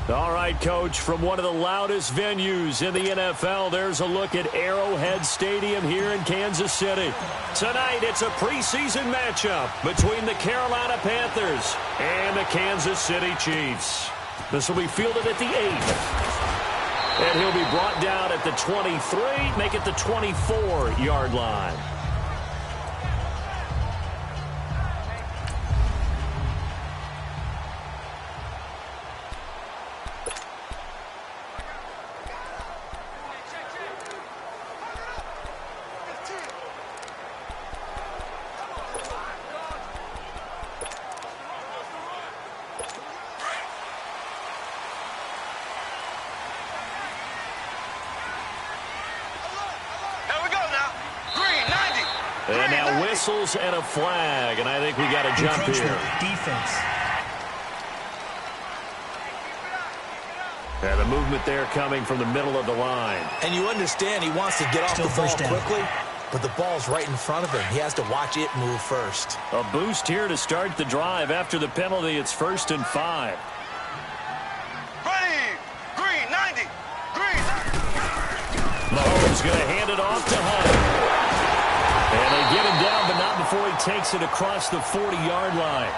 All right, Coach, from one of the loudest venues in the NFL, there's a look at Arrowhead Stadium here in Kansas City. Tonight, it's a preseason matchup between the Carolina Panthers and the Kansas City Chiefs. This will be fielded at the 8th. And he'll be brought down at the 23, make it the 24-yard line. And now whistles and a flag, and I think we got a jump here. Defense. And the movement there coming from the middle of the line. And you understand he wants to get off the ball quickly, but the ball's right in front of him. He has to watch it move first. A boost here to start the drive. After the penalty, it's 1st and 5. Ready, green, 90, green. Mahomes going to hand it off to Hunt. And they get him down, but not before he takes it across the 40-yard line.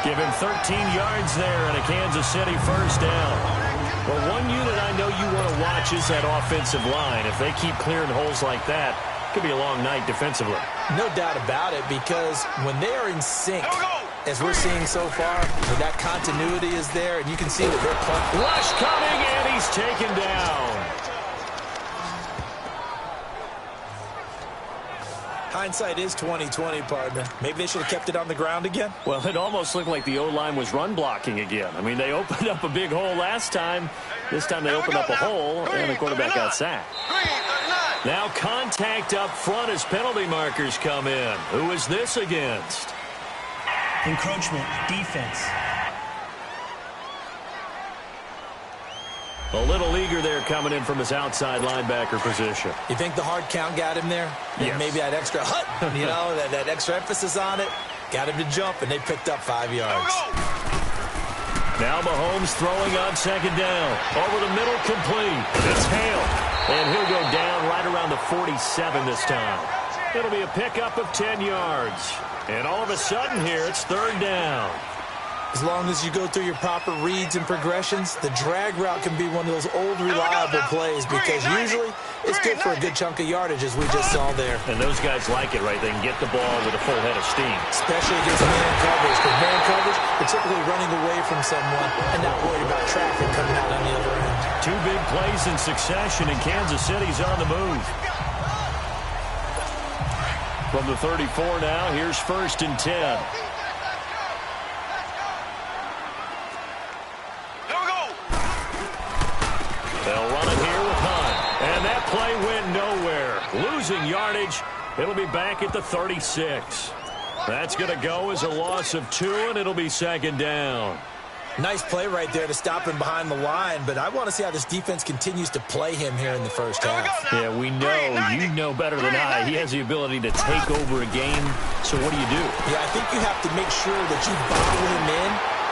Give him 13 yards there and a Kansas City first down. Well, one unit I know you want to watch is that offensive line. If they keep clearing holes like that, it could be a long night defensively. No doubt about it, because when they are in sync, as we're seeing so far, that continuity is there, and you can see that they're playing. Rush coming, and he's taken down. Hindsight is 20/20, partner. Maybe they should have kept it on the ground again. Well, it almost looked like the O-line was run blocking again. I mean, they opened up a big hole last time. This time they opened up a hole, and the quarterback got sacked. Now contact up front as penalty markers come in. Who is this against? Encroachment, defense. A little eager there coming in from his outside linebacker position. You think the hard count got him there? Yes. Maybe that extra hut, that extra emphasis on it, got him to jump, and they picked up 5 yards. Now Mahomes throwing on 2nd down. Over the middle, complete. It's Hale. And he'll go down right around the 47 this time. It'll be a pickup of 10 yards. And all of a sudden here, it's 3rd down. As long as you go through your proper reads and progressions, the drag route can be one of those old reliable plays, because usually it's good for a good chunk of yardage, as we just saw there. And those guys like it, right? They can get the ball with a full head of steam. Especially against man coverage, because man coverage, they're typically running away from someone and not worried about traffic coming out on the other end. 2 big plays in succession, and Kansas City's on the move. From the 34 now, here's 1st and 10. They'll run it here with Hunt. And that play went nowhere. Losing yardage. It'll be back at the 36. That's going to go as a loss of 2, and it'll be 2nd down. Nice play right there to stop him behind the line, but I want to see how this defense continues to play him here in the first half. Yeah, we know, you know better than I, he has the ability to take over a game. So what do you do? Yeah, I think you have to make sure that you bottle him in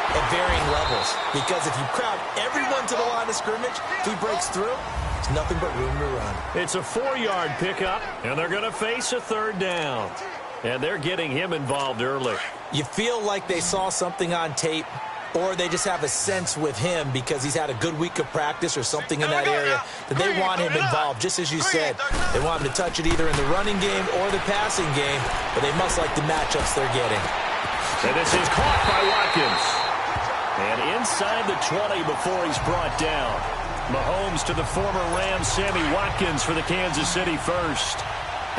at varying levels, because if you crowd everyone to the line of scrimmage, if he breaks through, it's nothing but room to run. It's a 4-yard pickup, and they're going to face a 3rd down. And they're getting him involved early. You feel like they saw something on tape, or they just have a sense with him because he's had a good week of practice or something in that area that they want him involved, just as you said. They want him to touch it either in the running game or the passing game, but they must like the matchups they're getting. And this is caught by Watkins. And inside the 20 before he's brought down. Mahomes to the former Rams, Sammy Watkins for the Kansas City first.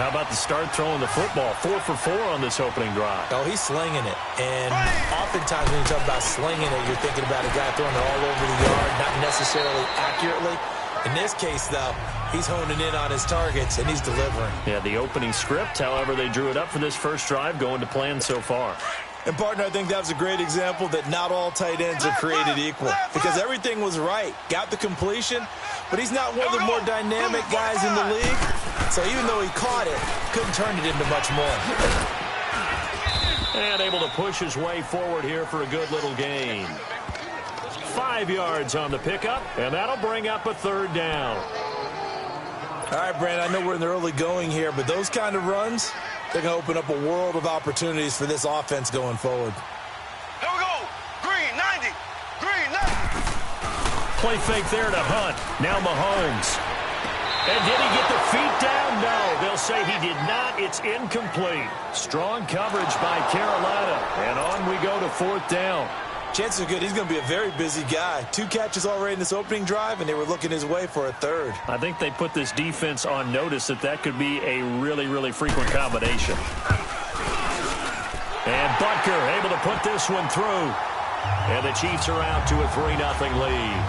How about the start throwing the football? 4 for 4 on this opening drive. Oh, he's slinging it. And oftentimes when you talk about slinging it, you're thinking about a guy throwing it all over the yard, not necessarily accurately. In this case, though, he's honing in on his targets, and he's delivering. Yeah, the opening script, however, they drew it up for this first drive, going to plan so far. And, partner, I think that was a great example that not all tight ends are created equal, because everything was right. Got the completion, but he's not one of the more dynamic guys in the league. So even though he caught it, couldn't turn it into much more. And able to push his way forward here for a good little gain. 5 yards on the pickup, and that'll bring up a 3rd down. All right, Brandon, I know we're in the early going here, but those kind of runs, they're going to open up a world of opportunities for this offense going forward. Here we go. Green, 90. Green, 90. Play fake there to Hunt. Now Mahomes. And did he get the feet down? No, they'll say he did not. It's incomplete. Strong coverage by Carolina. And on we go to 4th down. Chances are good he's going to be a very busy guy. 2 catches already in this opening drive, and they were looking his way for a 3rd. I think they put this defense on notice that could be a really, really frequent combination. And Butker able to put this one through. And the Chiefs are out to a 3-0 lead.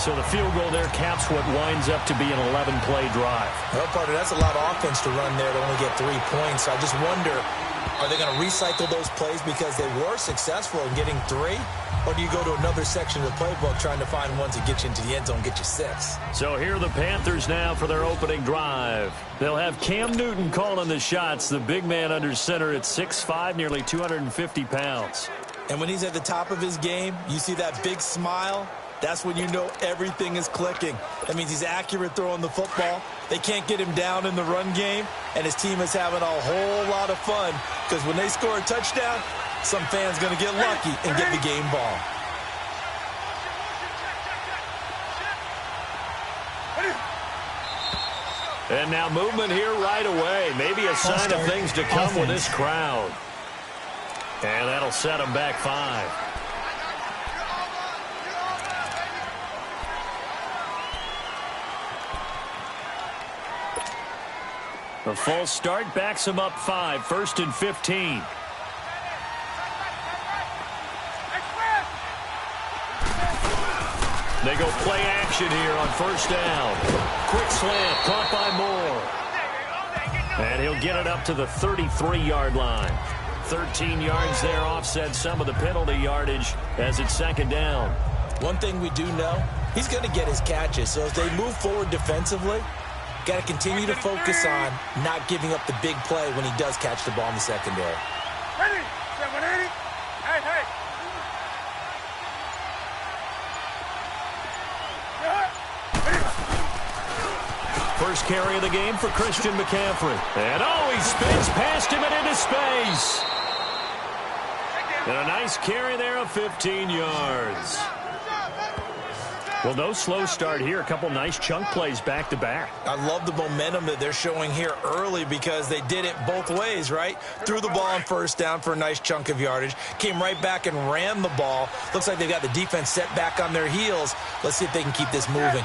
So the field goal there caps what winds up to be an 11-play drive. Well, partner, that's a lot of offense to run there to only get 3 points. So I just wonder, are they going to recycle those plays because they were successful in getting 3? Or do you go to another section of the playbook trying to find ones that get you into the end zone, get you 6? So here are the Panthers now for their opening drive. They'll have Cam Newton calling the shots, the big man under center at 6'5", nearly 250 pounds. And when he's at the top of his game, you see that big smile. That's when you know everything is clicking. That means he's accurate throwing the football. They can't get him down in the run game, and his team is having a whole lot of fun because when they score a touchdown, some fan's going to get lucky and get the game ball. And now movement here right away. Maybe a sign of things to come with this crowd. And that'll set them back 5. The false start backs him up 5, 1st and 15. They go play action here on 1st down. Quick slant, caught by Moore. And he'll get it up to the 33-yard line. 13 yards there, offset some of the penalty yardage as it's 2nd down. One thing we do know, he's going to get his catches. So as they move forward defensively, got to continue to focus on not giving up the big play when he does catch the ball in the secondary. Ready? 180. Hey, hey. First carry of the game for Christian McCaffrey. And he spins past him and into space. And a nice carry there of 15 yards. Well, no slow start here. A couple nice chunk plays back-to-back. I love the momentum that they're showing here early because they did it both ways, right? Threw the ball on 1st down for a nice chunk of yardage. Came right back and ran the ball. Looks like they've got the defense set back on their heels. Let's see if they can keep this moving.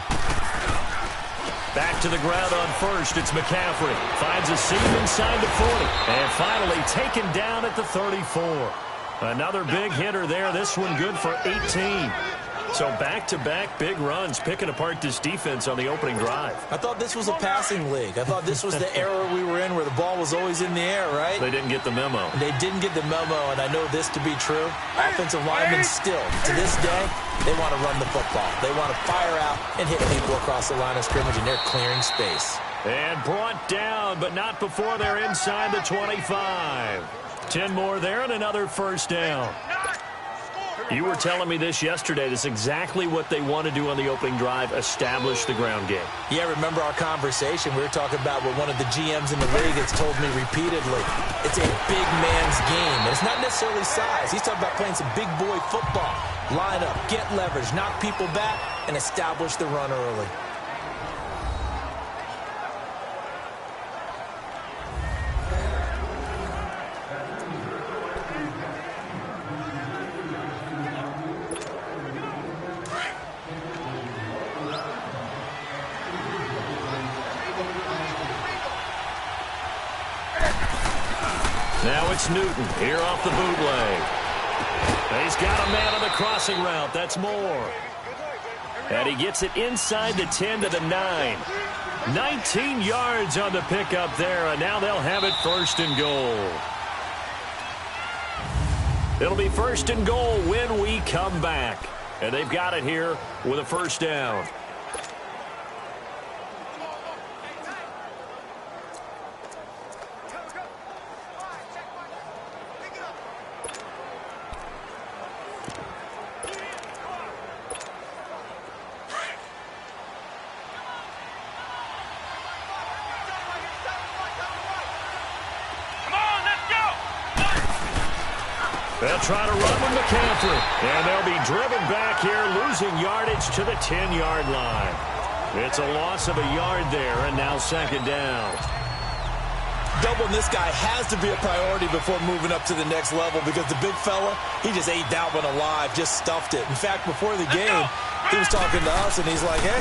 Back to the ground on 1st. It's McCaffrey. Finds a seam inside the 40. And finally taken down at the 34. Another big hitter there. This one good for 18. So back-to-back big runs, picking apart this defense on the opening drive. I thought this was a passing league. I thought this was the era we were in where the ball was always in the air, right? They didn't get the memo. They didn't get the memo, and I know this to be true. Offensive linemen still, to this day, they want to run the football. They want to fire out and hit people across the line of scrimmage, and they're clearing space. And brought down, but not before they're inside the 25. 10 more there and another 1st down. You were telling me this yesterday. This is exactly what they want to do on the opening drive, establish the ground game. Yeah, remember our conversation. We were talking about what one of the GMs in the league has told me repeatedly. It's a big man's game, and it's not necessarily size. He's talking about playing some big boy football. Line up, get leverage, knock people back, and establish the run early. Now it's Newton here off the bootleg. He's got a man on the crossing route. That's Moore. And he gets it inside the 10 to the 9. 19 yards on the pickup there, and now they'll have it 1st and goal. It'll be 1st and goal when we come back. And they've got it here with a 1st down. They'll try to run with McCaffrey. And they'll be driven back here, losing yardage to the 10-yard line. It's a loss of a yard there, and now second down. Doubling this guy has to be a priority before moving up to the next level because the big fella, he just ate that one alive, just stuffed it. In fact, before the game, he was talking to us, and he's like, hey,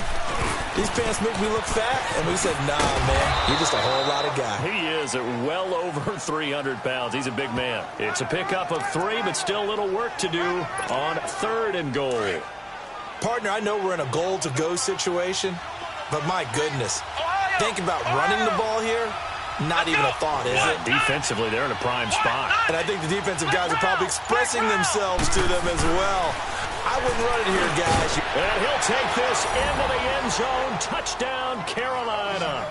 these pants make me look fat. And we said, nah, man, you're just a whole lot of guy. He is at well over 300 pounds. He's a big man. It's a pickup of 3, but still a little work to do on 3rd and goal. Partner, I know we're in a goal-to-go situation, but my goodness, think about running the ball here. Not even a thought, is it? Defensively, they're in a prime spot. And I think the defensive guys are probably expressing themselves to them as well. I wouldn't run it here, guys. And he'll take this into the end zone. Touchdown, Carolina.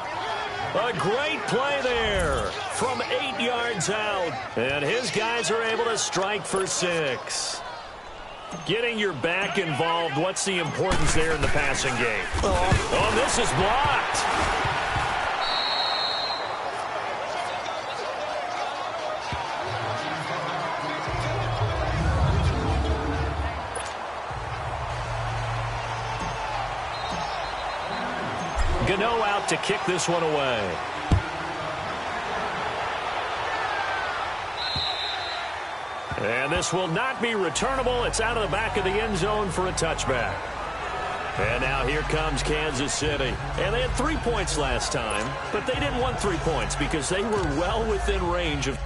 A great play there from 8 yards out. And his guys are able to strike for 6. Getting your back involved, what's the importance there in the passing game? Oh, this is blocked. Gano out to kick this one away. And this will not be returnable. It's out of the back of the end zone for a touchback. And now here comes Kansas City. And they had 3 points last time, but they didn't want 3 points because they were well within range of...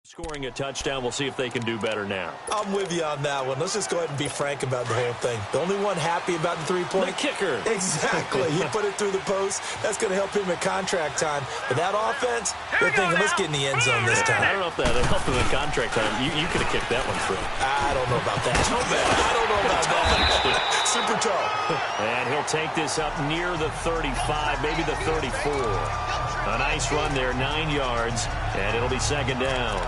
Scoring a touchdown, we'll see if they can do better now. I'm with you on that one. Let's just go ahead and be frank about the whole thing. The only one happy about the 3-point... The kicker. Exactly. He put it through the post. That's going to help him at contract time. But that offense, they're thinking, let's get in the end zone this time. I don't know if that helped him at contract time. You could have kicked that one through. I don't know about that. Toe bad. I don't know about that. Super toe. And he'll take this up near the 35, maybe the 34. A nice run there, 9 yards, and it'll be second down.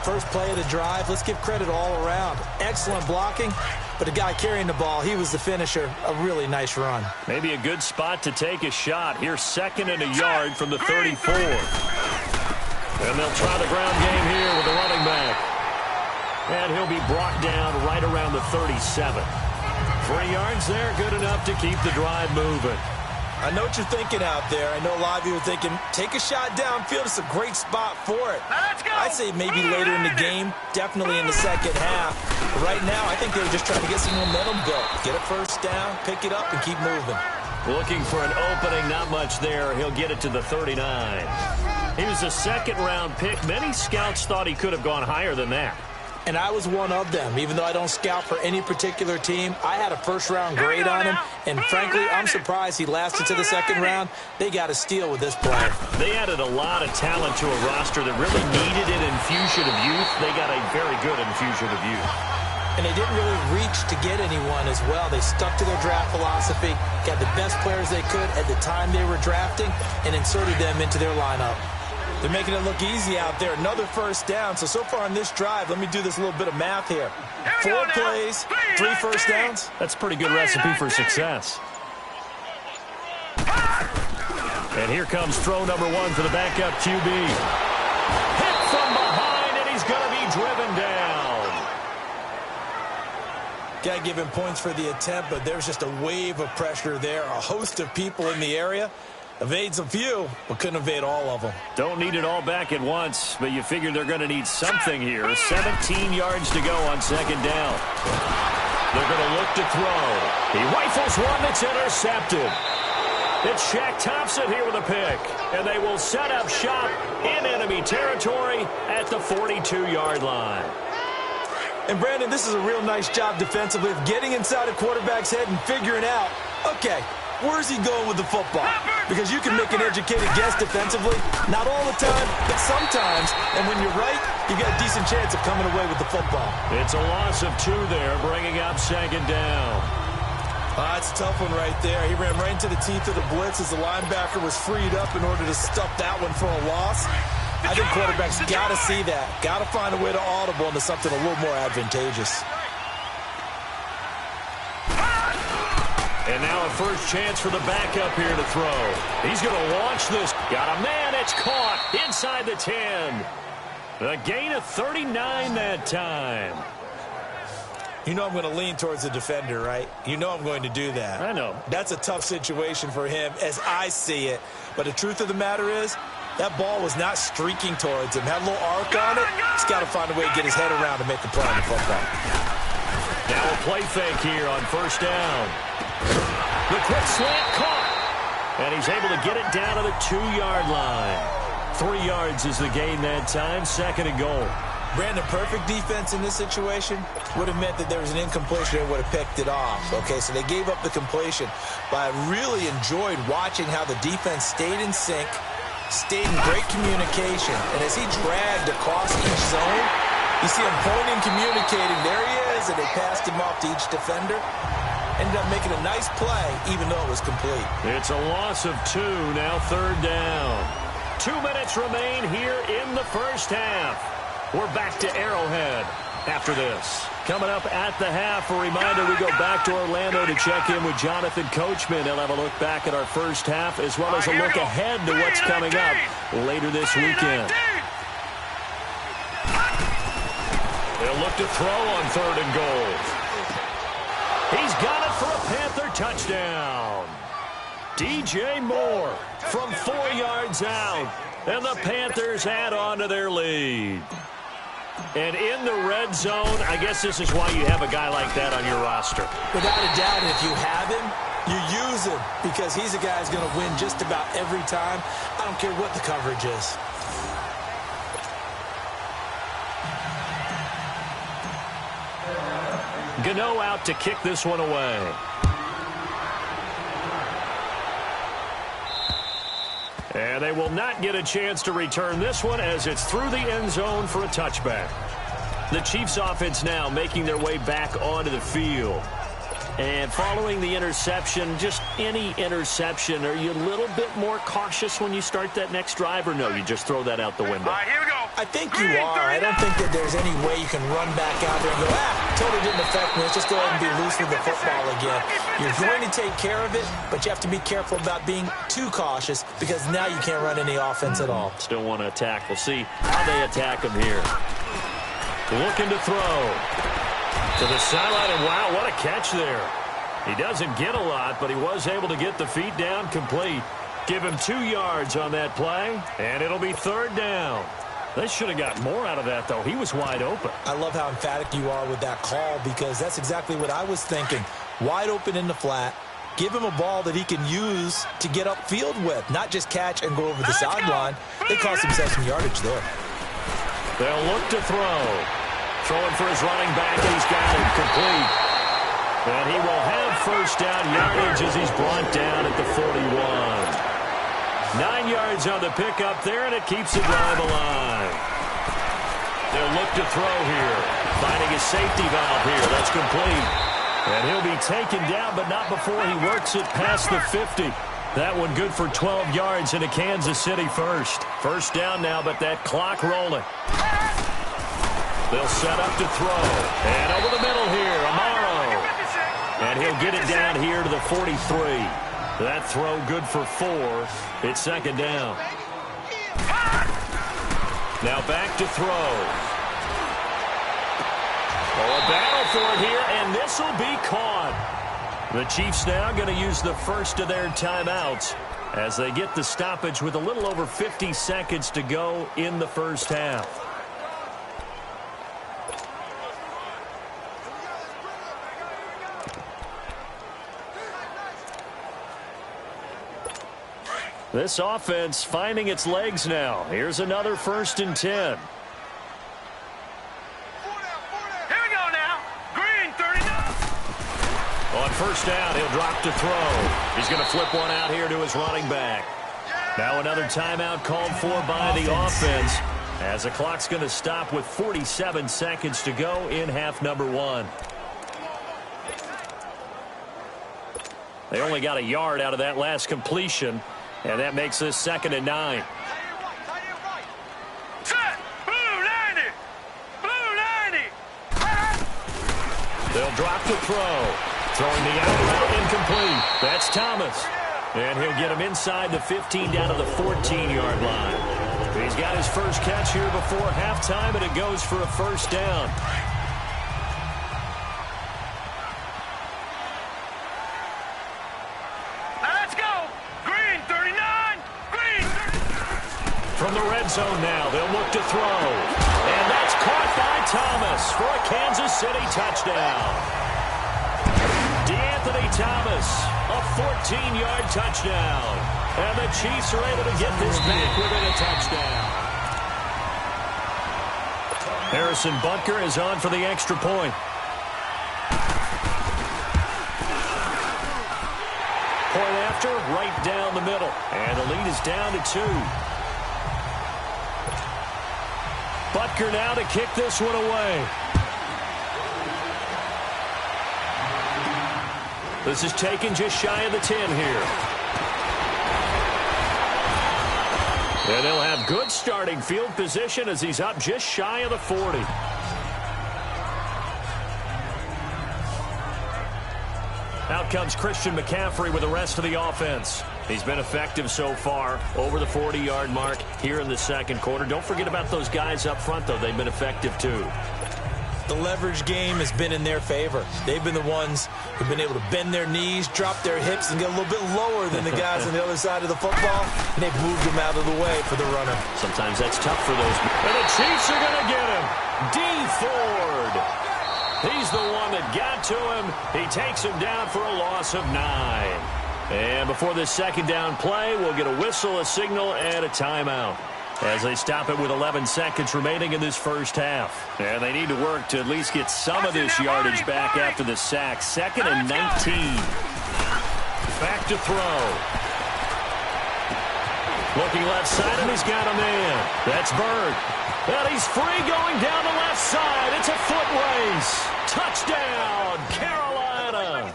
First play of the drive, let's give credit all around. Excellent blocking, but the guy carrying the ball, he was the finisher. A really nice run. Maybe a good spot to take a shot. Here's 2nd and a yard from the 34. And they'll try the ground game here with the running back. And he'll be brought down right around the 37. 3 yards there, good enough to keep the drive moving. I know what you're thinking out there. I know a lot of you are thinking, take a shot downfield. It's a great spot for it. Let's go. I'd say maybe later in the game, definitely in the second half. But right now, I think they were just trying to get some momentum built. Get a first down, pick it up, and keep moving. Looking for an opening, not much there. He'll get it to the 39. He was a 2nd-round pick. Many scouts thought he could have gone higher than that. And I was one of them. Even though I don't scout for any particular team, I had a first-round grade on him. And frankly, I'm surprised he lasted to the second round. They got a steal with this player. They added a lot of talent to a roster that really needed an infusion of youth. They got a very good infusion of youth. And they didn't really reach to get anyone as well. They stuck to their draft philosophy, got the best players they could at the time they were drafting, and inserted them into their lineup. They're making it look easy out there. Another first down. So far on this drive, let me do this little bit of math here. 4 plays, 3 first downs. That's a pretty good recipe for success. And here comes throw number 1 for the backup QB. Hit from behind, and he's going to be driven down. Got to give him points for the attempt, but there's just a wave of pressure there. A host of people in the area. Evades a few, but couldn't evade all of them. Don't need it all back at once, but you figure they're going to need something here. 17 yards to go on second down. They're going to look to throw. He rifles one that's intercepted. It's Shaq Thompson here with a pick, and they will set up shop in enemy territory at the 42-yard line. And, Brandon, this is a real nice job defensively of getting inside a quarterback's head and figuring out, okay, where's he going with the football? Because you can make an educated guess defensively. Not all the time, but sometimes. And when you're right, you got a decent chance of coming away with the football. It's a loss of 2 there, bringing up second down. That's a tough one right there. He ran right into the teeth of the blitz as the linebacker was freed up in order to stuff that one for a loss. I think quarterbacks got to see that. Got to find a way to audible into something a little more advantageous. And now a first chance for the backup here to throw. He's going to launch this. Got a man. It's caught inside the 10. A gain of 39 that time. You know I'm going to lean towards the defender, right? You know I'm going to do that. I know. That's a tough situation for him as I see it. But the truth of the matter is, that ball was not streaking towards him. Had a little arc on it. He's got to find a way to get his head around to make a play on the football. Now a play fake here on first down. The quick slant caught. And he's able to get it down to the 2-yard line. 3 yards is the gain that time. Second and goal. Brandon, perfect defense in this situation would have meant that there was an incompletion and would have picked it off. Okay, so they gave up the completion. But I really enjoyed watching how the defense stayed in sync, stayed in great communication. And as he dragged across each zone, you see him pointing, communicating. There he is, and they passed him off to each defender. Ended up making a nice play, even though it was complete. It's a loss of 2, now third down. 2 minutes remain here in the first half. We're back to Arrowhead after this. Coming up at the half, a reminder, we go back to Orlando to check in with Jonathan Coachman. He'll have a look back at our first half as well as a look ahead to what's coming up later this weekend. They'll look to throw on third and goal. He's got it for a Panther touchdown. DJ Moore from 4 yards out. And the Panthers add on to their lead. And in the red zone, I guess this is why you have a guy like that on your roster. Without a doubt, if you have him, you use him because he's a guy who's going to win just about every time. I don't care what the coverage is. Gano out to kick this one away. And they will not get a chance to return this one as it's through the end zone for a touchback. The Chiefs offense now making their way back onto the field. And following the interception, just any interception, are you a little bit more cautious when you start that next drive, or no, you just throw that out the window? All right, here we go. I think you are. I don't think that there's any way you can run back out there and go, totally didn't affect me. Let's just go ahead and be loose with the football again. You're going to take care of it, but you have to be careful about being too cautious because now you can't run any offense at all. Still want to attack. We'll see how they attack him here. Looking to throw. To the sideline, and wow, what a catch there. He doesn't get a lot, but he was able to get the feet down complete. Give him 2 yards on that play, and it'll be third down. They should have got more out of that, though. He was wide open. I love how emphatic you are with that call because that's exactly what I was thinking. Wide open in the flat. Give him a ball that he can use to get upfield with, not just catch and go over the sideline. They cost themselves some yardage there. They'll look to throw. throwing for his running back, and he's got it complete. And he will have first down yardage as he's brought down at the 41. 9 yards on the pickup there, and it keeps the drive alive. They'll look to throw here. Finding his safety valve here. That's complete. And he'll be taken down, but not before he works it past the 50. That one good for 12 yards into Kansas City first. First down now, but that clock rolling. They'll set up to throw. And over the middle here, Amaro. And he'll get it down here to the 43. That throw good for 4. It's second down. Now back to throw. Oh, a battle for it here, and this will be caught. The Chiefs now going to use the first of their timeouts as they get the stoppage with a little over 50 seconds to go in the first half. This offense finding its legs now. Here's another 1st and 10. Here we go now. Green, 39. On first down, he'll drop to throw. He's going to flip one out here to his running back. Now another timeout called for by the offense as the clock's going to stop with 47 seconds to go in half number 1. They only got a yard out of that last completion. And that makes this 2nd and 9. Set. Blue 90. Blue 90. They'll drop to throw. Throwing the out route incomplete. That's Thomas. And he'll get him inside the 15 down to the 14-yard line. He's got his first catch here before halftime, and it goes for a first down. From the red zone now, they'll look to throw. And that's caught by Thomas for a Kansas City touchdown. DeAnthony Thomas, a 14-yard touchdown. And the Chiefs are able to get this back within a touchdown. Harrison Butker is on for the extra point. Point after, right down the middle. And the lead is down to 2. Butker now to kick this one away. This is taken just shy of the 10 here. And they'll have good starting field position as he's up just shy of the 40. Out comes Christian McCaffrey with the rest of the offense. He's been effective so far, over the 40-yard mark here in the second quarter. Don't forget about those guys up front, though. They've been effective, too. The leverage game has been in their favor. They've been the ones who've been able to bend their knees, drop their hips, and get a little bit lower than the guys on the other side of the football, and they've moved them out of the way for the runner. Sometimes that's tough for those. And the Chiefs are going to get him. Dee Ford. He's the one that got to him. He takes him down for a loss of 9. And before this second down play, we'll get a whistle, a signal, and a timeout as they stop it with 11 seconds remaining in this first half. And they need to work to at least get some of this yardage back after the sack. 2nd and 19. Back to throw. Looking left side, and he's got a man. That's Bird. And he's free going down the left side. It's a foot race. Touchdown, Carolina.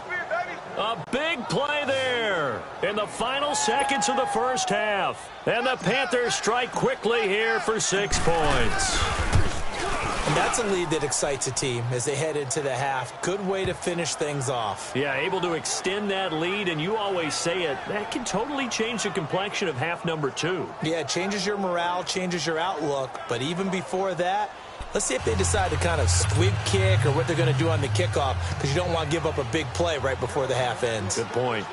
A big play there in the final seconds of the first half. And the Panthers strike quickly here for 6 points. And that's a lead that excites a team as they head into the half. Good way to finish things off. Yeah, able to extend that lead, and you always say it, that can totally change the complexion of half number 2. Yeah, it changes your morale, changes your outlook. But even before that, let's see if they decide to kind of squib kick or what they're going to do on the kickoff, because you don't want to give up a big play right before the half ends. Good point.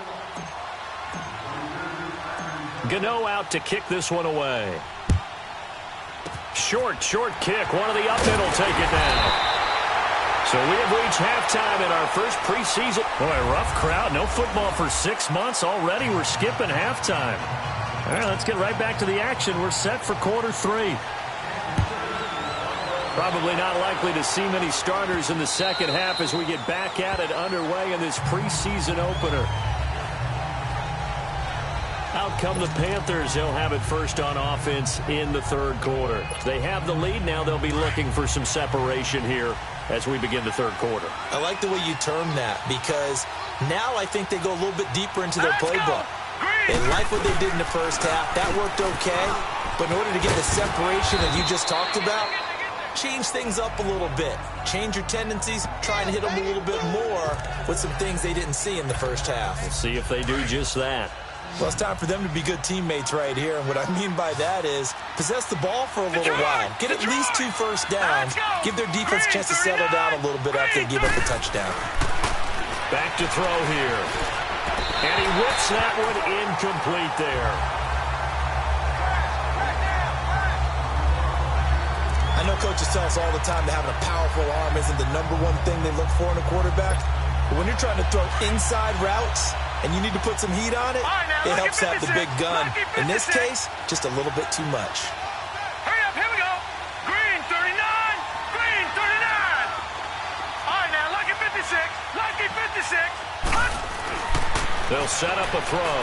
Gano out to kick this one away. Short kick. One of the up middle take it down. So we have reached halftime in our first preseason. Boy, rough crowd. No football for 6 months. Already we're skipping halftime. All right, let's get right back to the action. We're set for quarter 3. Probably not likely to see many starters in the second half as we get back at it underway in this preseason opener. Out come the Panthers. They'll have it first on offense in the third quarter. They have the lead now. They'll be looking for some separation here as we begin the third quarter. I like the way you term that because now I think they go a little bit deeper into their playbook. They like what they did in the first half. That worked okay. But in order to get the separation that you just talked about, change things up a little bit. Change your tendencies. Try and hit them a little bit more with some things they didn't see in the first half. We'll see if they do just that. Well, it's time for them to be good teammates right here. And what I mean by that is possess the ball for a little while. Get at least 2 first downs. Give their defense a chance to settle down a little bit after they give up a touchdown. Back to throw here. And he whips that one incomplete there. I know coaches tell us all the time that having a powerful arm isn't the #1 thing they look for in a quarterback. But when you're trying to throw inside routes and you need to put some heat on it, it helps have the big gun. In this case, just a little bit too much. Hurry up, here we go. Green 39, green 39. All right, now, lucky 56, lucky 56. They'll set up a throw.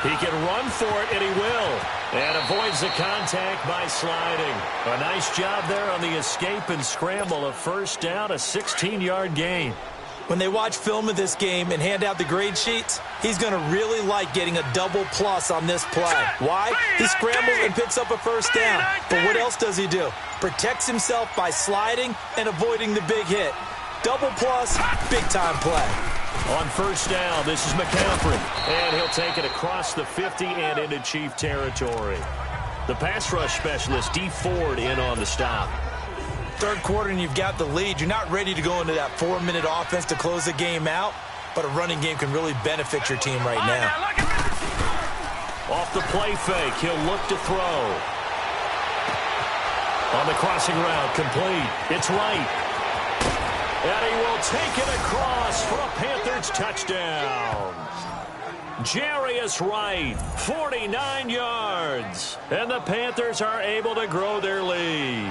He can run for it, and he will. And avoids the contact by sliding. A nice job there on the escape and scramble. A first down, a 16-yard gain. When they watch film of this game and hand out the grade sheets, he's going to really like getting a double plus on this play. Why? He scrambles and picks up a first down. But what else does he do? Protects himself by sliding and avoiding the big hit. Double plus, big-time play. On first down, this is McCaffrey. And he'll take it across the 50 and into Chief territory. The pass rush specialist, D. Ford, in on the stop. Third quarter and you've got the lead. You're not ready to go into that 4-minute offense to close the game out, but a running game can really benefit your team right now. Off the play fake, he'll look to throw. On the crossing route, complete. It's right. And he will take it across for a Panthers touchdown. Jarius Wright, 49 yards. And the Panthers are able to grow their lead.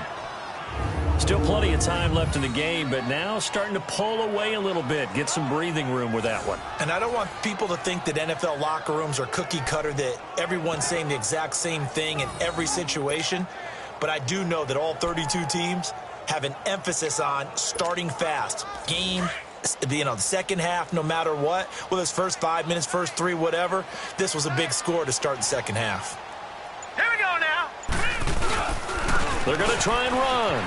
Still plenty of time left in the game, but now starting to pull away a little bit. Get some breathing room with that one. And I don't want people to think that NFL locker rooms are cookie cutter, that everyone's saying the exact same thing in every situation. But I do know that all 32 teams have an emphasis on starting fast. Game, the second half, no matter what. Whether it's first 5 minutes, first 3, whatever. This was a big score to start the second half. Here we go now. They're going to try and run.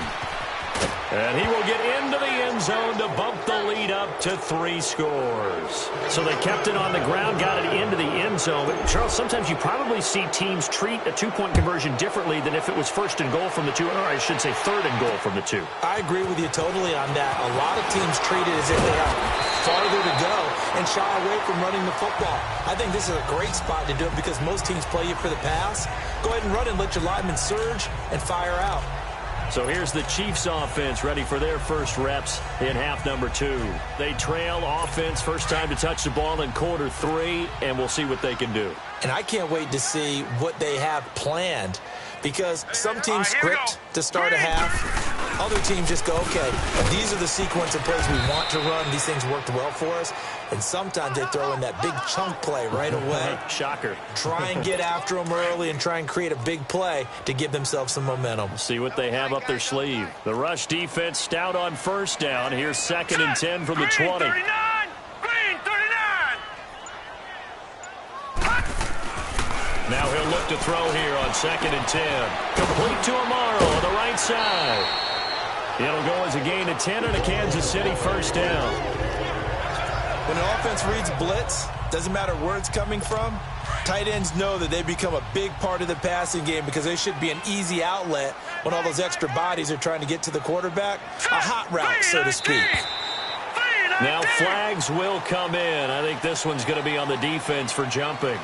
And he will get into the end zone to bump the lead up to 3 scores. So they kept it on the ground, got it into the end zone. But, Charles, sometimes you probably see teams treat a 2-point conversion differently than if it was first and goal from the 2, or I should say third and goal from the 2. I agree with you totally on that. A lot of teams treat it as if they have farther to go and shy away from running the football. I think this is a great spot to do it because most teams play you for the pass. Go ahead and run and let your linemen surge and fire out. So here's the Chiefs offense ready for their first reps in half number 2. They trail offense, first time to touch the ball in quarter 3, and we'll see what they can do. And I can't wait to see what they have planned because some teams script to start a half. Other teams just go, okay, these are the sequence of plays we want to run. These things worked well for us. And sometimes they throw in that big chunk play right away. Shocker. Try and get after them early and try and create a big play to give themselves some momentum. See what they have up their sleeve. The rush defense stout on first down. Here's 2nd and 10 from the 20. Green 39! Green 39! Now he'll look to throw here on 2nd and 10. Complete to Amaro on the right side. It'll go as a gain of 10 and a Kansas City first down. When an offense reads blitz, doesn't matter where it's coming from, tight ends know that they become a big part of the passing game because they should be an easy outlet when all those extra bodies are trying to get to the quarterback. A hot route, so to speak. Now flags will come in. I think this one's going to be on the defense for jumping.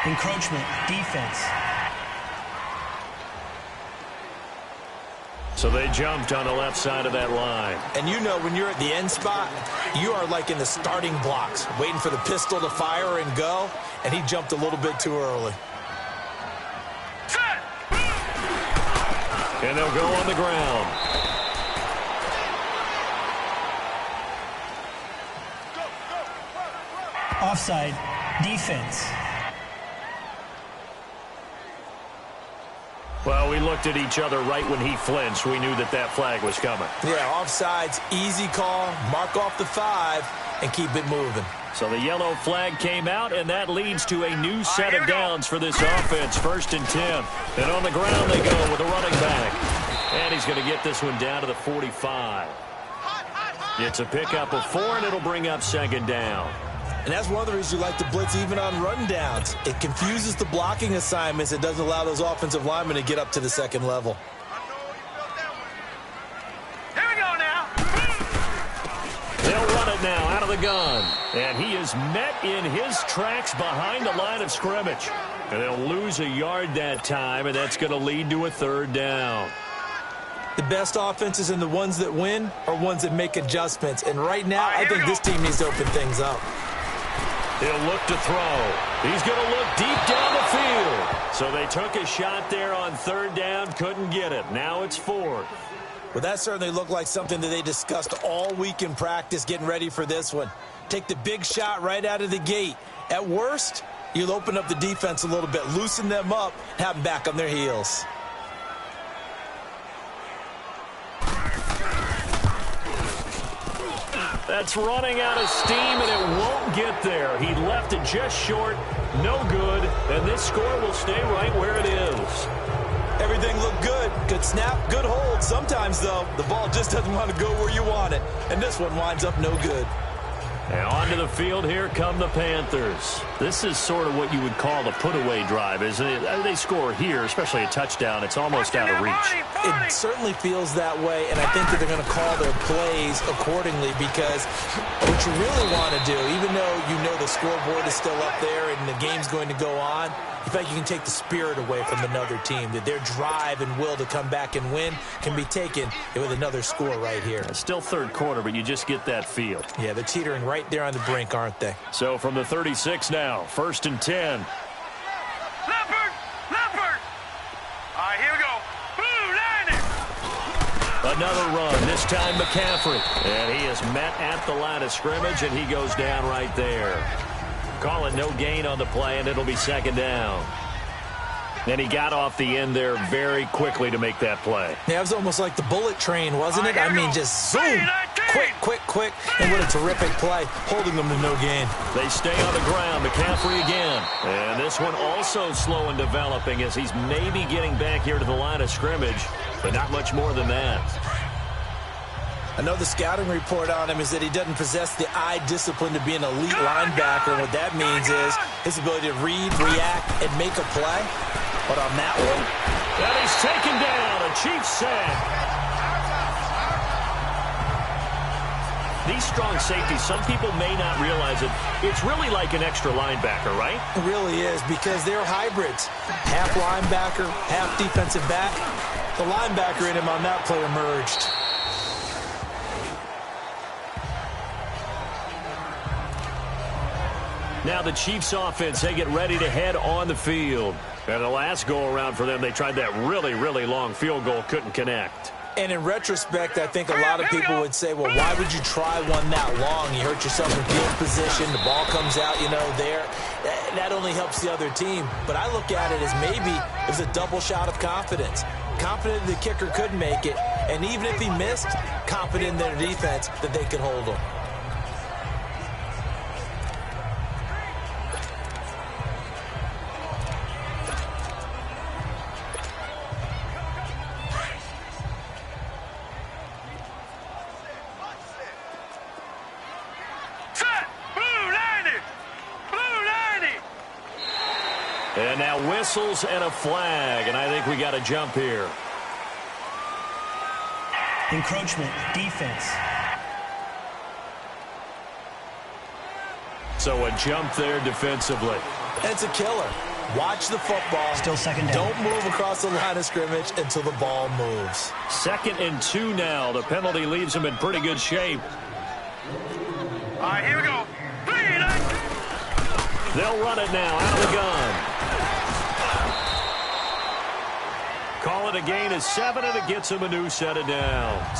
Encroachment, defense. So they jumped on the left side of that line. And you know when you're at the end spot, you are like in the starting blocks, waiting for the pistol to fire and go, and he jumped a little bit too early. And they'll go on the ground. Offside. Defense. Well, we looked at each other right when he flinched. We knew that flag was coming. Yeah, offsides, easy call. Mark off the 5 and keep it moving. So the yellow flag came out, and that leads to a new set of downs for this offense. 1st and 10. And on the ground they go with a running back. And he's going to get this one down to the 45. It's a pickup of 4, and it'll bring up 2nd down. And that's one of the reasons you like to blitz even on run downs. It confuses the blocking assignments. It doesn't allow those offensive linemen to get up to the 2nd level. Here we go now. They'll run it now out of the gun. And he is met in his tracks behind the line of scrimmage. And they'll lose a yard that time, and that's going to lead to a 3rd down. The best offenses and the ones that win are ones that make adjustments. And right now, I think this team needs to open things up. He'll look to throw. He's going to look deep down the field. So they took a shot there on 3rd down, couldn't get it. Now it's 4th. Well, that certainly looked like something that they discussed all week in practice, getting ready for this one. Take the big shot right out of the gate. At worst, you'll open up the defense a little bit, loosen them up, have them back on their heels. That's running out of steam, and it won't get there. He left it just short, no good, and this score will stay right where it is. Everything looked good. Good snap, good hold. Sometimes, though, the ball just doesn't want to go where you want it, and this one winds up no good. Now onto the field, here come the Panthers. This is sort of what you would call the put-away drive, isn't it? They score here, especially a touchdown. It's almost out of reach. It certainly feels that way, and I think that they're going to call their plays accordingly, because what you really want to do, even though you know the scoreboard is still up there and the game's going to go on, in fact, you can take the spirit away from another team, that their drive and will to come back and win can be taken with another score right here. It's still 3rd quarter, but you just get that feel. Yeah, they're teetering right there on the brink, aren't they? So from the 36 now, 1st and 10. Leopard! Leopard! All right, here we go. Blue, 90. Another run, this time McCaffrey. And he is met at the line of scrimmage, and he goes down right there. Calling no gain on the play, and it'll be 2nd down. And he got off the end there very quickly to make that play. Yeah, it was almost like the bullet train, wasn't it? I mean, just zoom, quick, and what a terrific play, holding them to no gain. They stay on the ground, McCaffrey again. And this one also slow in developing as he's maybe getting back here to the line of scrimmage, but not much more than that. I know the scouting report on him is that he doesn't possess the eye discipline to be an elite linebacker. What that means is his ability to read, react, and make a play. But on that one, and he's taken down, a Chiefs sack. These strong safeties, some people may not realize it. It's really like an extra linebacker, right? It really is, because they're hybrids. Half linebacker, half defensive back. The linebacker in him on that play emerged. Now the Chiefs offense, they get ready to head on the field. And the last go-around for them, they tried that really, really long field goal, couldn't connect. And in retrospect, I think a lot of people would say, well, why would you try one that long? You hurt yourself in field position. The ball comes out, there. That only helps the other team. But I look at it as maybe it was a double shot of confidence. Confident the kicker could make it. And even if he missed, confident in their defense that they could hold him. And now whistles and a flag, and I think we got a jump here. Encroachment, defense. So a jump there defensively. And it's a killer. Watch the football. Still 2nd down. Don't move across the line of scrimmage until the ball moves. 2nd and 2 now. The penalty leaves them in pretty good shape. All right, here we go. They'll run it now out of the gun. Call it a gain of 7, and it gets him a new set of downs.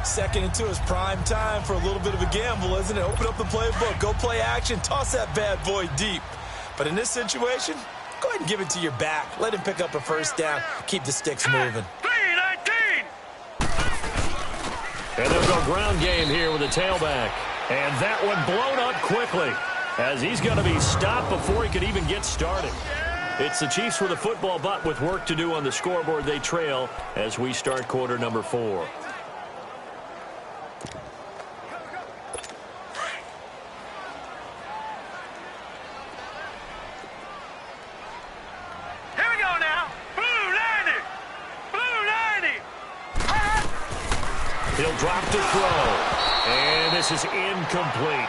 2nd and 2 is prime time for a little bit of a gamble, isn't it? Open up the playbook, go play action, toss that bad boy deep. But in this situation, go ahead and give it to your back. Let him pick up a first down. Keep the sticks moving. 3-19. And they'll go ground game here with a tailback. And that one blown up quickly as he's going to be stopped before he could even get started. It's the Chiefs with a football, but with work to do on the scoreboard, they trail as we start quarter number 4. He'll drop to throw. And this is incomplete.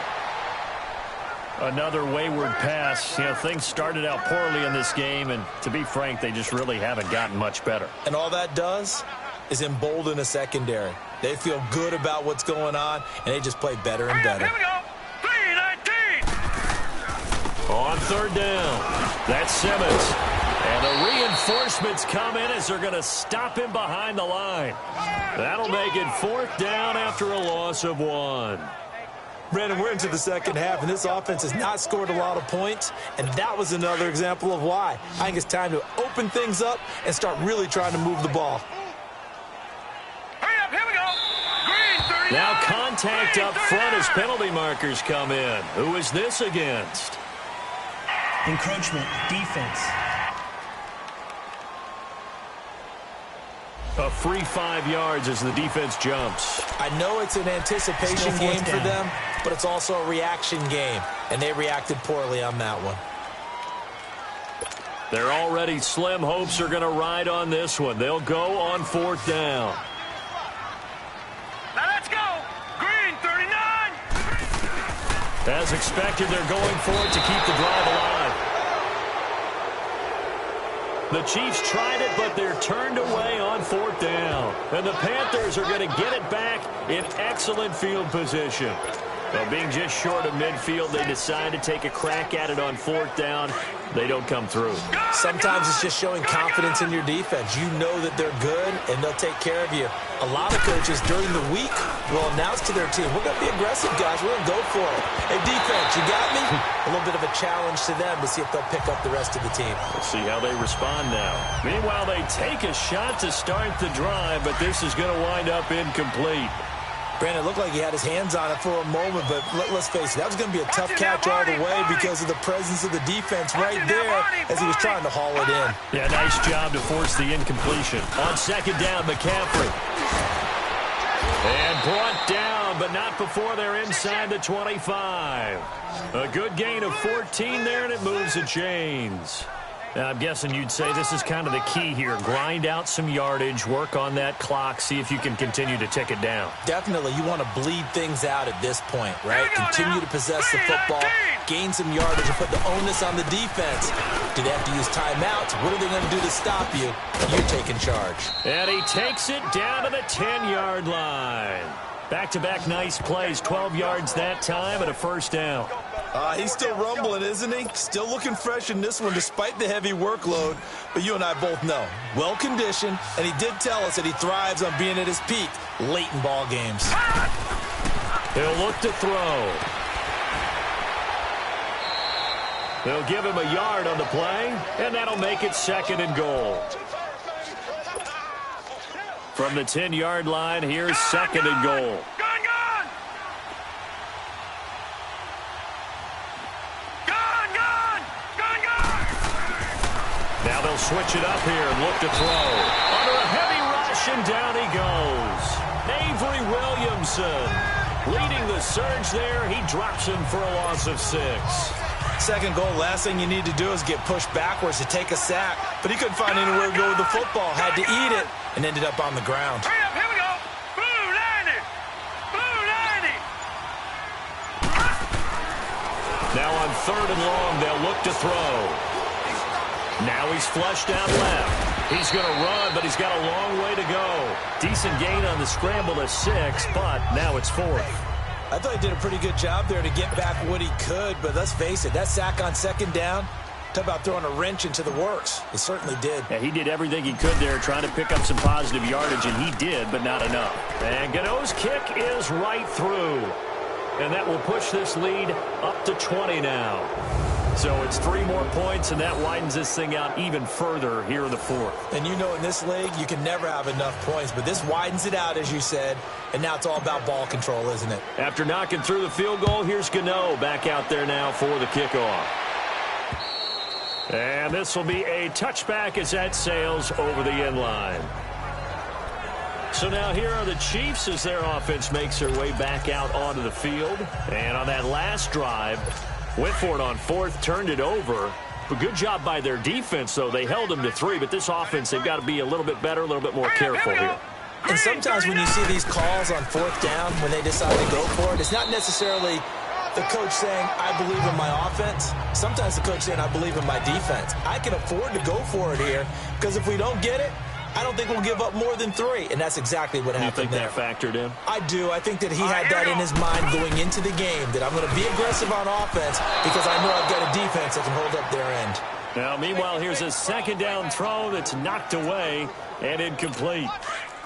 Another wayward pass. You know, things started out poorly in this game, and to be frank, they just really haven't gotten much better. And all that does is embolden a secondary. They feel good about what's going on, and they just play better and better. Here we go. 3-19. On 3rd down, that's Simmons. And the reinforcements come in as they're going to stop him behind the line. That'll make it 4th down after a loss of 1. Brandon, we're into the second half, and this offense has not scored a lot of points, and that was another example of why. I think it's time to open things up and start really trying to move the ball. Hurry up, here we go. Green, 39. Now contact up front as penalty markers come in. Who is this against? Encroachment, defense. A free 5 yards as the defense jumps. I know it's an anticipation game for them, but it's also a reaction game, and they reacted poorly on that one. Their already slim hopes are going to ride on this one. They'll go on 4th down. Now let's go. Green, 39. As expected, they're going for it to keep the drive alive. The Chiefs tried it, but they're turned away on 4th down. And the Panthers are going to get it back in excellent field position. Well, being just short of midfield, they decide to take a crack at it on 4th down. They don't come through. Sometimes it's just showing confidence in your defense. You know that they're good, and they'll take care of you. A lot of coaches during the week will announce to their team, we're going to be aggressive, guys. We're going to go for it. Hey, defense, you got me? A little bit of a challenge to them to see if they'll pick up the rest of the team. Let's see how they respond now. Meanwhile, they take a shot to start the drive, but this is going to wind up incomplete. Brandon, it looked like he had his hands on it for a moment, but let's face it, that was going to be a tough catch all the way because of the presence of the defense right there as he was trying to haul it in. Yeah, nice job to force the incompletion. On 2nd down, McCaffrey. And brought down, but not before they're inside the 25. A good gain of 14 there, and it moves the chains. Now, I'm guessing you'd say this is kind of the key here. Grind out some yardage, work on that clock, see if you can continue to tick it down. Definitely. You want to bleed things out at this point, right? Continue to possess the football, gain some yardage, and put the onus on the defense. Do they have to use timeouts? What are they going to do to stop you? You're taking charge. And he takes it down to the 10-yard line. Back-to-back nice plays, 12 yards that time and a 1st down. He's still rumbling, isn't he? Still looking fresh in this one despite the heavy workload. But you and I both know, well-conditioned, and he did tell us that he thrives on being at his peak late in ball games. He'll look to throw. They'll give him a yard on the play, and that'll make it 2nd and goal. From the 10-yard line, here's 2nd and goal. Now they'll switch it up here and look to throw. Under a heavy rush, and down he goes. Avery Williamson leading the surge there. He drops him for a loss of 6. 2nd goal, last thing you need to do is get pushed backwards to take a sack. But he couldn't find anywhere to go with the football. Had to eat it and ended up on the ground. Hurry up, here we go. Blue 90. Blue 90. Now on 3rd and long, they'll look to throw. Now he's flushed out left. He's going to run, but he's got a long way to go. Decent gain on the scramble to 6, but now it's 4th. I thought he did a pretty good job there to get back what he could, but let's face it, that sack on 2nd down, Talk about throwing a wrench into the works. He certainly did. Yeah, he did everything he could there trying to pick up some positive yardage, and he did, but not enough. And Gano's kick is right through. And that will push this lead up to 20 now. So it's 3 more points, and that widens this thing out even further here in the fourth. And you know in this league, you can never have enough points, but this widens it out, as you said, and now it's all about ball control, isn't it? After knocking through the field goal, here's Gano back out there now for the kickoff. And this will be a touchback as that sails over the end line. So now here are the Chiefs as their offense makes their way back out onto the field. And on that last drive, went for it on fourth, turned it over. But good job by their defense, though. They held them to 3, but this offense, they've got to be a little bit better, a little bit more careful here. And sometimes when you see these calls on fourth down, when they decide to go for it, it's not necessarily the coach saying, I believe in my offense. Sometimes the coach saying, I believe in my defense. I can afford to go for it here because if we don't get it, I don't think we'll give up more than 3, and that's exactly what happened there. You think that factored in? I do. I think that he had that in his mind going into the game, that I'm going to be aggressive on offense because I know I've got a defense that can hold up their end. Now, meanwhile, here's a second down throw that's knocked away and incomplete.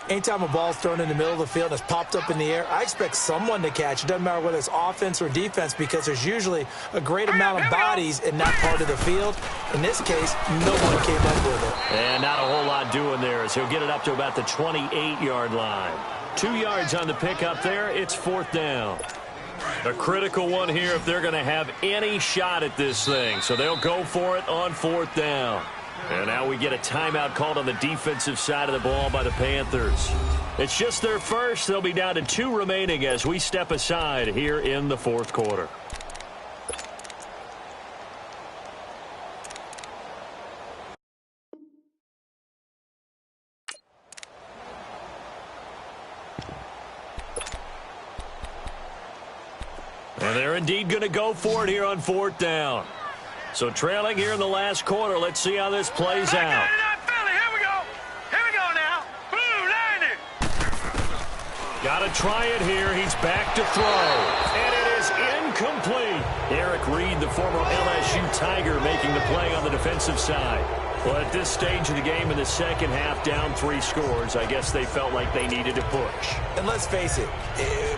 Anytime a ball's thrown in the middle of the field and it's popped up in the air, I expect someone to catch. It doesn't matter whether it's offense or defense because there's usually a great amount of bodies in that part of the field. In this case, no one came up with it. And not a whole lot doing there as he'll get it up to about the 28-yard line. 2 yards on the pickup there. It's fourth down. A critical one here if they're going to have any shot at this thing. So they'll go for it on fourth down. And now we get a timeout called on the defensive side of the ball by the Panthers. It's just their first. They'll be down to 2 remaining as we step aside here in the fourth quarter. And they're indeed going to go for it here on fourth down. So trailing here in the last quarter. Let's see how this plays out. Here we go. Here we go now. Blue 90. Got to try it here. He's back to throw. And it is incomplete. Eric Reed, the former LSU Tiger, making the play on the defensive side. Well, at this stage of the game in the second half, down 3 scores, I guess they felt like they needed to push. And let's face it,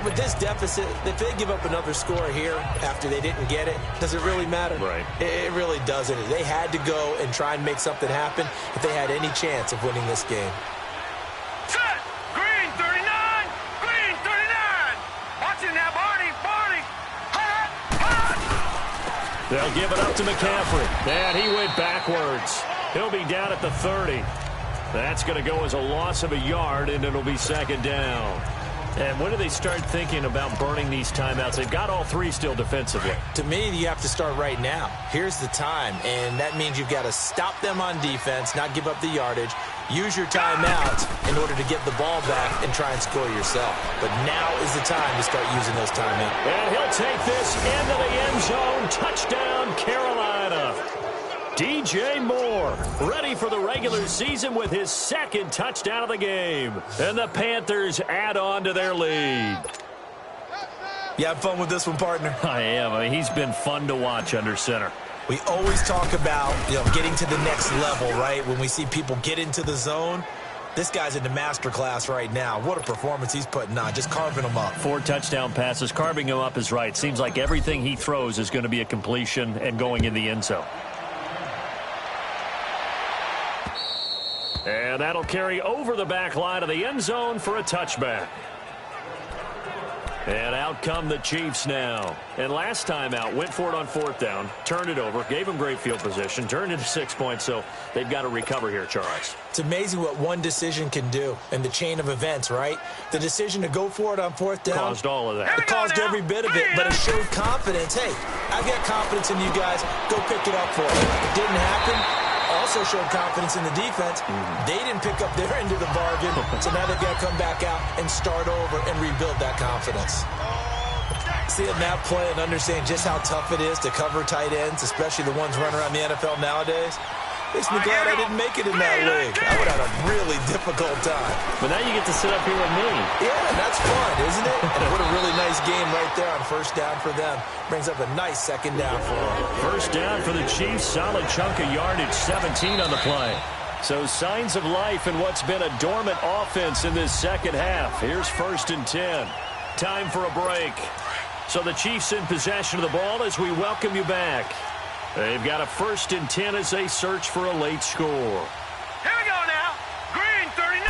with this deficit, if they give up another score here after they didn't get it, does it really matter? Right. It really doesn't. They had to go and try and make something happen if they had any chance of winning this game. Set. Green 39. Green 39. Watch it now, Barney. Barney. Hot. Hot. They'll give it up to McCaffrey. And he went backwards. He'll be down at the 30. That's going to go as a loss of a yard, and it'll be second down. And when do they start thinking about burning these timeouts? They've got all 3 still defensively. To me, you have to start right now. Here's the time, and that means you've got to stop them on defense, not give up the yardage, use your timeouts in order to get the ball back and try and score yourself. But now is the time to start using those timeouts. And he'll take this into the end zone. Touchdown, Carolina. DJ Moore ready for the regular season with his second touchdown of the game. And the Panthers add on to their lead. You have fun with this one, partner? I am. I mean, he's been fun to watch under center. We always talk about, getting to the next level, right? When we see people get into the zone, this guy's in the master class right now. What a performance he's putting on, just carving them up. 4 touchdown passes. Carving him up is right. Seems like everything he throws is going to be a completion and going in the end zone. And that'll carry over the back line of the end zone for a touchback. And out come the Chiefs now. And last time out, went for it on fourth down, turned it over, gave them great field position, turned it to 6 points, so they've got to recover here, Charles. It's amazing what one decision can do in the chain of events, right? The decision to go for it on fourth down. Caused all of that. It caused every bit of it, but it showed confidence. Hey, I've got confidence in you guys. Go pick it up for me. It didn't happen. Also showed confidence in the defense. They didn't pick up their end of the bargain, so now they've got to come back out and start over and rebuild that confidence. Seeing that play and understanding just how tough it is to cover tight ends, especially the ones running around the NFL nowadays, Makes me glad I didn't make it in that league. I would have had a really difficult time. But now you get to sit up here with me. Yeah, that's fun, isn't it? And what a really nice game right there on first down for them. Brings up a nice second down for them. First down for the Chiefs. Solid chunk of yardage, 17 on the play. So signs of life in what's been a dormant offense in this second half. Here's 1st and 10. Time for a break. So the Chiefs in possession of the ball as we welcome you back. They've got a 1st and 10 as they search for a late score. Here we go now. Green 39.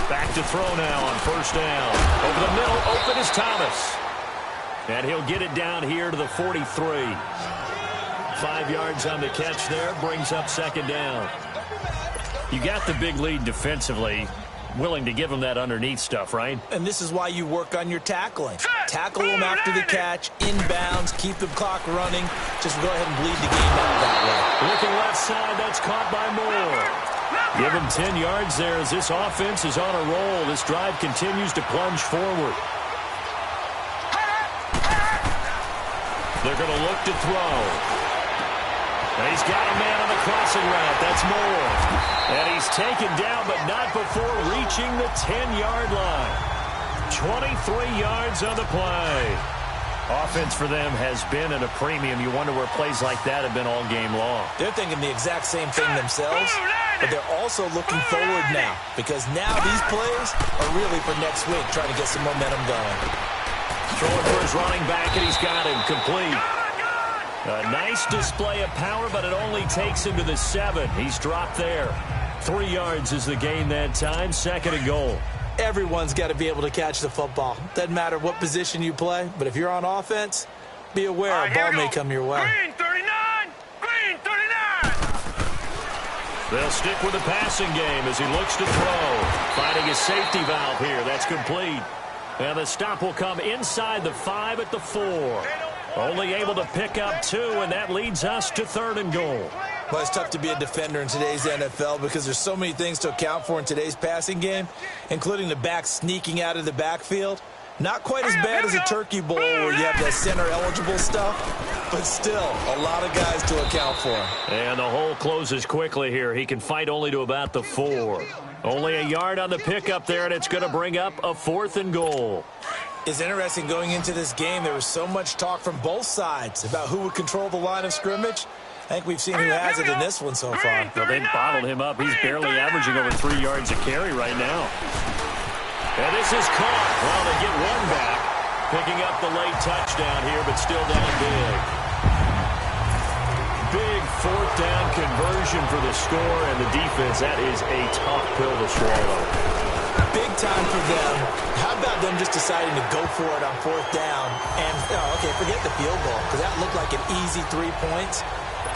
Back to throw now on 1st down. Over the middle, open is Thomas. And he'll get it down here to the 43. 5 yards on the catch there, brings up 2nd down. You got the big lead defensively. Willing to give them that underneath stuff, right? And this is why you work on your tackling. Tackle them after the catch, inbounds, keep the clock running. Just go ahead and bleed the game out that way. Looking left side, that's caught by Moore. Give him 10 yards there as this offense is on a roll. This drive continues to plunge forward. They're going to look to throw. He's got a man on the crossing route. That's Moore. And he's taken down, but not before reaching the 10-yard line. 23 yards on the play. Offense for them has been at a premium. You wonder where plays like that have been all game long. They're thinking the exact same thing themselves, but they're also looking forward now because now these plays are really for next week, trying to get some momentum going. Throwing for his running back, and he's got him complete. A nice display of power, but it only takes him to the 7. He's dropped there. 3 yards is the gain that time. 2nd and goal. Everyone's got to be able to catch the football. Doesn't matter what position you play, but if you're on offense, be aware a ball may come your way. Green 39. Green 39. They'll stick with the passing game as he looks to throw. Finding his safety valve here. That's complete. And the stop will come inside the 5 at the 4. Only able to pick up 2, and that leads us to 3rd and goal. Well, it's tough to be a defender in today's NFL because there's so many things to account for in today's passing game, including the back sneaking out of the backfield. Not quite as bad as a turkey bowl where you have that center-eligible stuff, but still a lot of guys to account for. And the hole closes quickly here. He can fight only to about the 4. Only a yard on the pickup there, and it's going to bring up a 4th and goal. It's interesting going into this game. There was so much talk from both sides about who would control the line of scrimmage. I think we've seen who has it in this one so far. Well, they've bottled him up. He's barely averaging over 3 yards a carry right now. And this is caught. Well, they get one back. Picking up the late touchdown here, but still down big. Big 4th down conversion for the score, and the defense, that is a tough pill to swallow. Big time for them. How about them just deciding to go for it on 4th down? And, okay, forget the field goal, because that looked like an easy 3 points.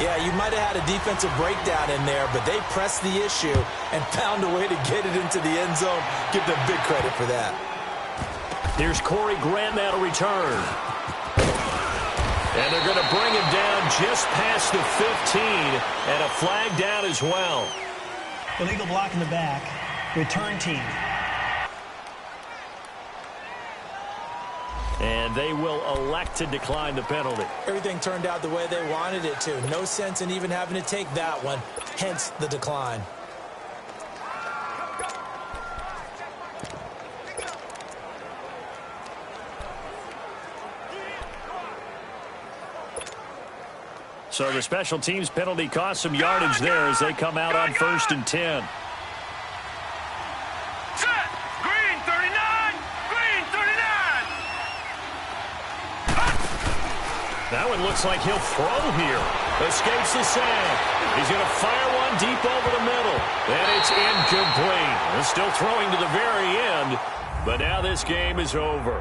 Yeah, you might have had a defensive breakdown in there, but they pressed the issue and found a way to get it into the end zone. Give them big credit for that. Here's Corey Grant now to return. And they're going to bring him down just past the 15, and a flag down as well. Illegal block in the back. Return team. And they will elect to decline the penalty. Everything turned out the way they wanted it to. No sense in even having to take that one, hence the decline. So the special teams penalty cost some yardage there as they come out on 1st and 10. Set. Green 39. Green 39. That one looks like he'll throw here. Escapes the sack. He's going to fire one deep over the middle. And it's incomplete. He's still throwing to the very end. But now this game is over.